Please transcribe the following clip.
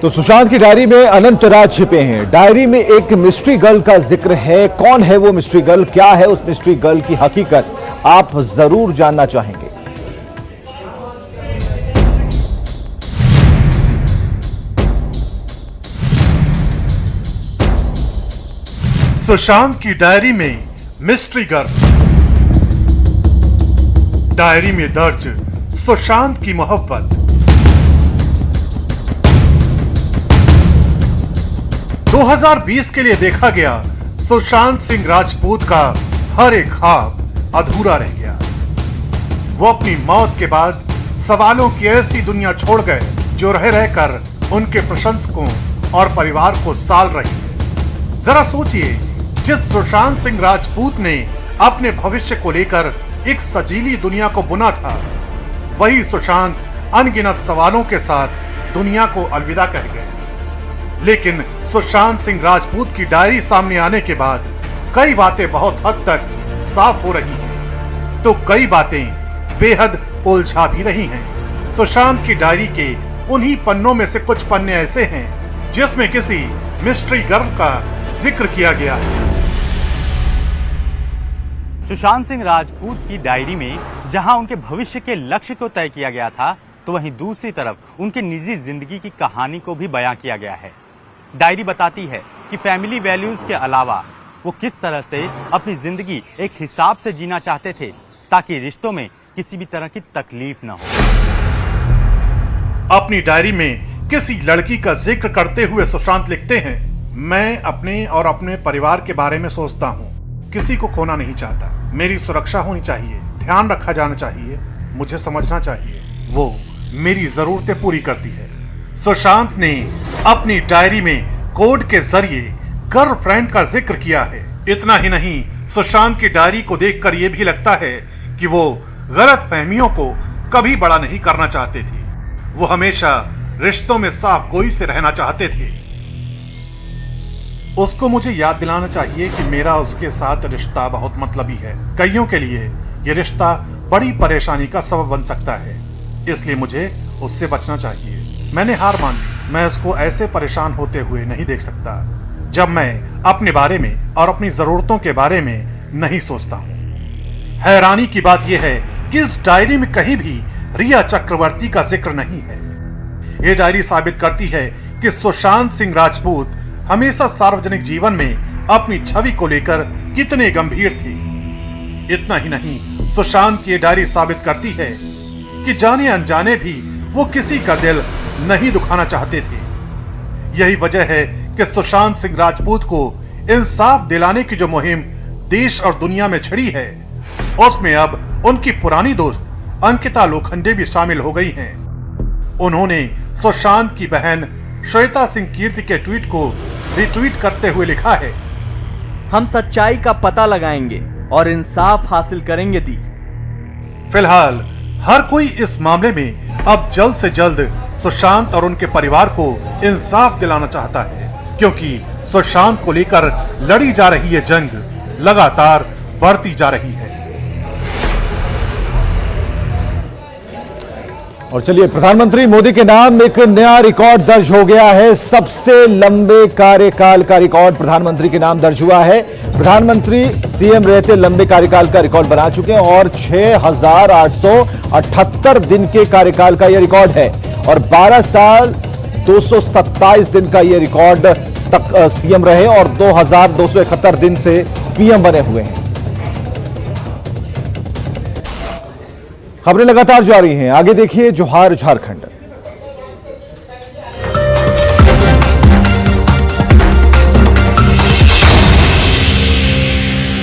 तो सुशांत की डायरी में अनंत राज छिपे हैं। डायरी में एक मिस्ट्री गर्ल का जिक्र है। कौन है वो मिस्ट्री गर्ल, क्या है उस मिस्ट्री गर्ल की हकीकत, आप जरूर जानना चाहेंगे। सुशांत की डायरी में मिस्ट्री गर्ल। डायरी में दर्ज सुशांत की मोहब्बत। 2020 के लिए देखा गया सुशांत सिंह राजपूत का हर एक ख्वाब अधूरा रह गया। वो अपनी मौत के बाद सवालों की ऐसी दुनिया छोड़ गए जो रह रहकर उनके प्रशंसकों और परिवार को साल रही है। जरा सोचिए, जिस सुशांत सिंह राजपूत ने अपने भविष्य को लेकर एक सजीली दुनिया को बुना था, वही सुशांत अनगिनत सवालों के साथ दुनिया को अलविदा कह गए। लेकिन सुशांत सिंह राजपूत की डायरी सामने आने के बाद कई बातें बहुत हद तक साफ हो रही हैं, तो कई बातें बेहद उलझा भी रही हैं। सुशांत की डायरी के उन्हीं पन्नों में से कुछ पन्ने ऐसे हैं जिसमें किसी मिस्ट्री गर्ल का जिक्र किया गया है। सुशांत सिंह राजपूत की डायरी में जहां उनके भविष्य के लक्ष्य को तय किया गया था, तो वहीं दूसरी तरफ उनके निजी जिंदगी की कहानी को भी बयां किया गया है। डायरी बताती है कि फैमिली वैल्यूज के अलावा वो किस तरह से अपनी जिंदगी एक हिसाब से जीना चाहते थे ताकि रिश्तों में किसी भी तरह की तकलीफ न हो। अपनी डायरी में किसी लड़की का जिक्र करते हुए सुशांत लिखते हैं, मैं अपने और अपने परिवार के बारे में सोचता हूँ। किसी को खोना नहीं चाहता। मेरी सुरक्षा होनी चाहिए, ध्यान रखा जाना चाहिए, मुझे समझना चाहिए, वो मेरी जरूरतें पूरी करती है। सुशांत ने अपनी डायरी में कोड के जरिए गर्लफ्रेंड का जिक्र किया है। इतना ही नहीं, सुशांत की डायरी को देखकर यह भी लगता है कि वो गलत फहमियों को कभी बड़ा नहीं करना चाहते थे। वो हमेशा रिश्तों में साफ गोई से रहना चाहते थे। उसको मुझे याद दिलाना चाहिए कि मेरा उसके साथ रिश्ता बहुत मतलबी है। कईयों के लिए यह रिश्ता बड़ी परेशानी का सबब बन सकता है, इसलिए मुझे उससे बचना चाहिए। मैंने हार मान ली। मैं उसको ऐसे परेशान होते हुए नहीं देख सकता जब मैं अपने बारे में और अपनी जरूरतों के बारे में नहीं सोचता हूँ। हैरानी की बात यह है कि इस डायरी में कहीं भी रिया चक्रवर्ती का जिक्र नहीं है। यह डायरी साबित करती है कि सुशांत सिंह राजपूत हमेशा सार्वजनिक जीवन में अपनी छवि को लेकर कितने गंभीर थे। इतना ही नहीं, सुशांत की डायरी साबित करती है कि जाने अनजाने भी वो किसी का दिल नहीं दुखाना चाहते थे। यही वजह है कि सुशांत सिंह राजपूत को इंसाफ दिलाने की जो मुहिम देश और दुनिया में छिड़ी है, उसमें अब उनकी पुरानी दोस्त अंकिता लोखंडे भी शामिल हो गई हैं। उन्होंने सुशांत की बहन श्वेता सिंह कीर्ति के ट्वीट को रिट्वीट करते हुए लिखा है, हम सच्चाई का पता लगाएंगे और इंसाफ हासिल करेंगे दी। फिलहाल हर कोई इस मामले में अब जल्द से जल्द सुशांत और उनके परिवार को इंसाफ दिलाना चाहता है, क्योंकि सुशांत को लेकर लड़ी जा रही ये जंग लगातार बढ़ती जा रही है। और चलिए, प्रधानमंत्री मोदी के नाम एक नया रिकॉर्ड दर्ज हो गया है। सबसे लंबे कार्यकाल का रिकॉर्ड प्रधानमंत्री के नाम दर्ज हुआ है। प्रधानमंत्री सीएम रहते लंबे कार्यकाल का रिकॉर्ड बना चुके हैं और 6,878 दिन के कार्यकाल का यह रिकॉर्ड है और 12 साल 227 दिन का यह रिकॉर्ड तक सीएम रहे और 2,271 दिन से पीएम बने हुए हैं। खबरें लगातार जारी हैं, आगे देखिए जोहार झारखंड।